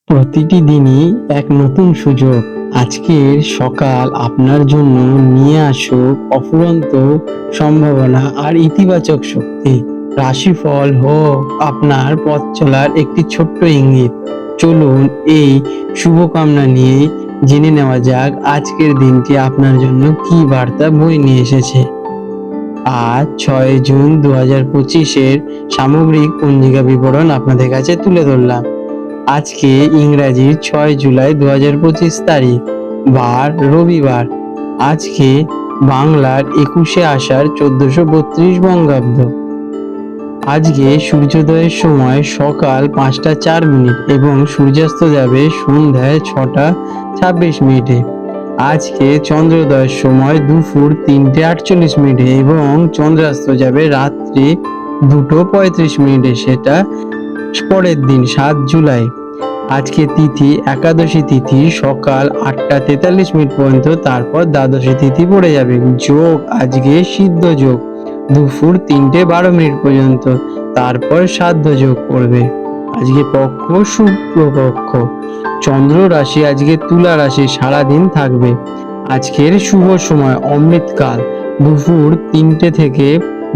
প্রতিটি দিনই এক নতুন সুযোগ। আজকের সকাল আপনার জন্য নিয়ে আসুক অফুরন্ত সম্ভাবনা আর ইতিবাচক শক্তি। রাশিফল হোক আপনার পথ চলার একটি ছোট্ট ইঙ্গিত। চলুন এই শুভকামনা নিয়ে জেনে নেওয়া যাক আজকের দিনটি আপনার জন্য কি বার্তা বয়ে নিয়ে এসেছে। আজ 6 জুন 2025-এর সামগ্রিক পঞ্জিকা বিবরণ আপনাদের কাছে তুলে ধরলাম। আজকে ইংরাজির 6 জুলাই 2025 তারিখ, বার রবিবার। আজকে বাংলার 21শে আষাঢ় 1432 বঙ্গাব্দ। আজকে সূর্যোদয়ের সময় সকাল 5টা 4 মিনিট এবং সূর্যাস্ত যাবে সন্ধ্যায় 6টা 26 মিনিটে। আজকে চন্দ্রোদয়ের সময় দুপুর 3টে 48 মিনিটে এবং চন্দ্রাস্ত যাবে রাত্রি 2টো 35 মিনিটে। সেটা পরের দিন 7 জুলাই। আজকে তিথি একাদশী তিথি সকাল 8টা 43 মিনিট পর্যন্ত, তারপর দ্বাদশী তিথি পড়ে যাবে। যোগ আজকে সিদ্ধ যোগ দুপুর 3টে 12 মিনিট পর্যন্ত, তারপর সাধ্য যোগ পড়বে। আজকে পক্ষ শুক্লপক্ষ। চন্দ্র রাশি আজকে তুলা রাশি সারাদিন থাকবে। আজকের শুভ সময় অমৃতকাল দুপুর 3টে থেকে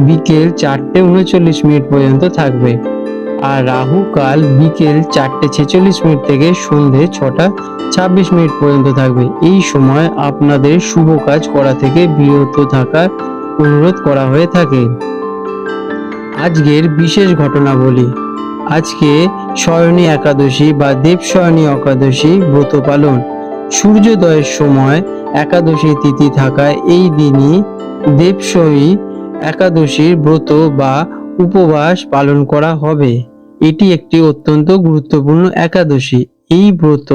বিকেল 4টে 39 মিনিট পর্যন্ত থাকবে। আর রাহু কাল বিকেল 4টে 46 মিনিট থেকে সন্ধে 6টা 26 মিনিট পর্যন্ত থাকবে। এই সময় আপনাদের শুভ কাজ করা থেকে বিরত থাকার অনুরোধ করা হয়ে থাকে। আজকের বিশেষ ঘটনা বলি। আজকে শয়নী একাদশী বা দেবশয়নী একাদশী ব্রত পালন। সূর্যোদয়ের সময় একাদশী তিথি থাকায় এই দিনই দেবশয়ী একাদশীর ব্রত বা উপবাস পালন করা হবে। এটি একটি অত্যন্ত গুরুত্বপূর্ণ একাদশী। এই ব্রত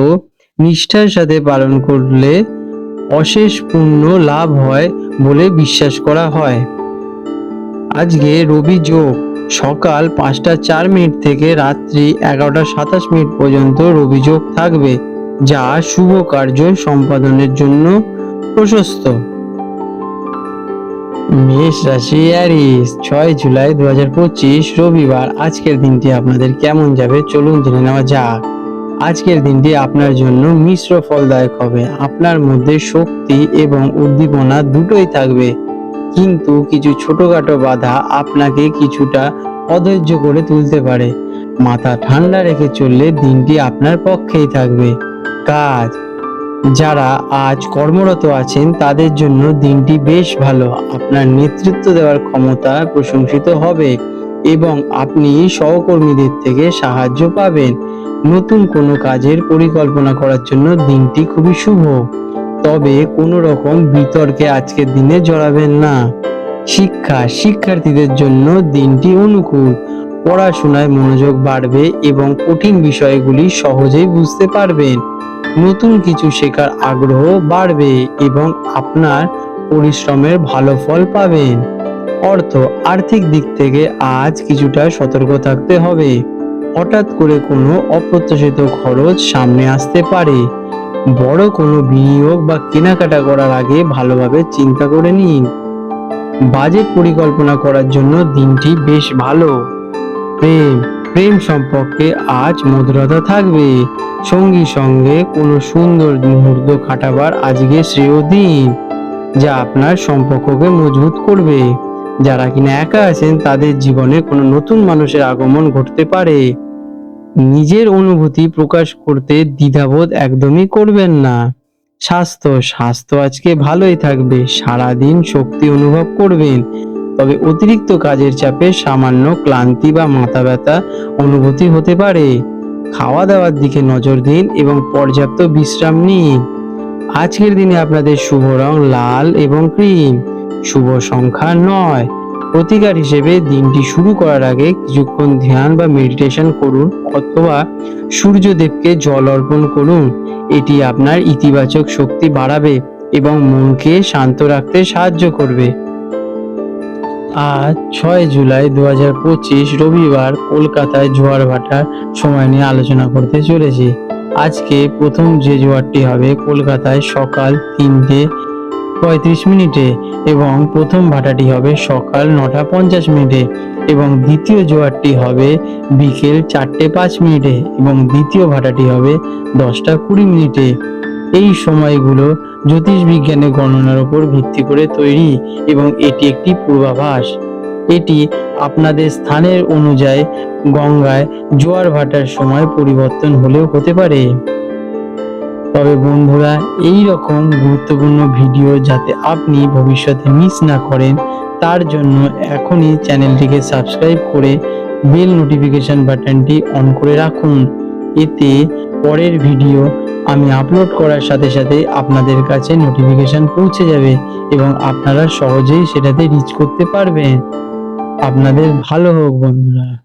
নিষ্ঠার সাথে পালন করলে অশেষ পুণ্য লাভ হয় বলে বিশ্বাস করা হয়। আজকে রবি যোগ সকাল 5টা 4 মিনিট থেকে রাত্রি 11টা 27 মিনিট পর্যন্ত রবি যোগ থাকবে, যা শুভ কার্য সম্পাদনের জন্য প্রশস্ত। মেষ রাশি অ্যারিস, 6 জুলাই 2025 রবিবার। আজকের দিনটি আপনাদের কেমন যাবে চলুন জেনে নেওয়া যাক। আজকের দিনটি আপনার জন্য মিশ্র ফলদায়ক হবে। আপনার মধ্যে শক্তি এবং উদ্দীপনা দুটোই থাকবে, কিন্তু কিছু ছোটখাটো বাধা আপনাকে কিছুটা অধৈর্য করে তুলতে পারে। মাথা ঠান্ডা রেখে চললে দিনটি আপনার পক্ষেই থাকবে। কাজ, যারা আজ কর্মরত আছেন তাদের জন্য দিনটি বেশ ভালো। আপনার নেতৃত্ব দেওয়ার ক্ষমতা প্রশংসিত হবে এবং আপনি সহকর্মীদের থেকে সাহায্য পাবেন। নতুন কোনো কাজের পরিকল্পনা করার জন্য দিনটি খুবই শুভ, তবে কোনো রকম বিতর্কে আজকের দিনে জড়াবেন না। শিক্ষার্থীদের জন্য দিনটি অনুকূল। পড়াশোনায় মনোযোগ বাড়বে এবং কঠিন বিষয়গুলি সহজেই বুঝতে পারবেন। নতুন কিছু শেখার আগ্রহ বাড়বে এবং আপনার পরিশ্রমের ভালো ফল পাবেন। আর্থিক দিক থেকে আজ কিছুটা সতর্ক থাকতে হবে। হঠাৎ করে কোনো অপ্রত্যাশিত খরচ সামনে আসতে পারে। বড় কোনো বিনিয়োগ বা কেনাকাটা করার আগে ভালোভাবে চিন্তা করে নিন। বাজেট পরিকল্পনা করার জন্য দিনটি বেশ ভালো। প্রেম সম্পর্কে আজ মধুরতা থাকবে। সঙ্গীর সঙ্গে কোনো সুন্দর মুহূর্ত কাটাবার আজকে শ্রেয় দিন, যা আপনার সম্পর্ককে মজবুত করবে। যারা কিনা একা আছেন তাদের জীবনে কোনো নতুন মানুষের আগমন ঘটতে পারে। নিজের অনুভূতি প্রকাশ করতে দ্বিধাবোধ একদমই করবেন না। স্বাস্থ্য আজকে ভালোই থাকবে। সারাদিন শক্তি অনুভব করবেন, তবে অতিরিক্ত কাজের চাপে সামান্য ক্লান্তি বা মাথা ব্যথা অনুভূতি হতে পারে। খাওয়া দাওয়ার দিকে নজর দিন এবং পর্যাপ্ত বিশ্রাম নিন। আজকের দিনে আপনাদের শুভ রং লাল এবং ক্রিম। শুভ সংখ্যা 9। প্রতিকার হিসেবে দিনটি শুরু করার আগে কিছুক্ষণ ধ্যান বা মেডিটেশন করুন অথবা সূর্যদেবকে জল অর্পণ করুন। এটি আপনার ইতিবাচক শক্তি বাড়াবে এবং মনকে শান্ত রাখতে সাহায্য করবে। আজ 6 জুলাই 2025 রবিবার। কলকাতায় জোয়ার ভাটার সময় নিয়ে আলোচনা করতে চলেছি। আজকে প্রথম যে জোয়ারটি হবে কলকাতায় সকাল 3টে 9:35 এবং প্রথম ভাটাটি হবে সকাল 9:50 এবং দ্বিতীয় জোয়ারটি হবে বিকেল 4:05 এবং দ্বিতীয় ভাটাটি হবে 10:20। এই সময়গুলো জ্যোতিষ বিজ্ঞানের গণনার উপর ভিত্তি করে তৈরি এবং এটি একটি পূর্বাভাস। এটি আপনাদের স্থানের অনুযায়ী গঙ্গায় জোয়ার ভাটার সময় পরিবর্তন হলেও হতে পারে। তবে বন্ধুরা, এই রকম গুরুত্বপূর্ণ ভিডিও যাতে আপনি ভবিষ্যতে মিস না করেন তার জন্য এখনই চ্যানেলটিকে সাবস্ক্রাইব করে বেল নোটিফিকেশন বাটনটি অন করে রাখুন। এতে পরের ভিডিও আমি আপলোড করার সাথে সাথে আপনাদের কাছে নোটিফিকেশন পৌঁছে যাবে এবং আপনারা সহজেই সেটাতে রিচ করতে পারবেন। আপনাদের ভালো হোক বন্ধুরা।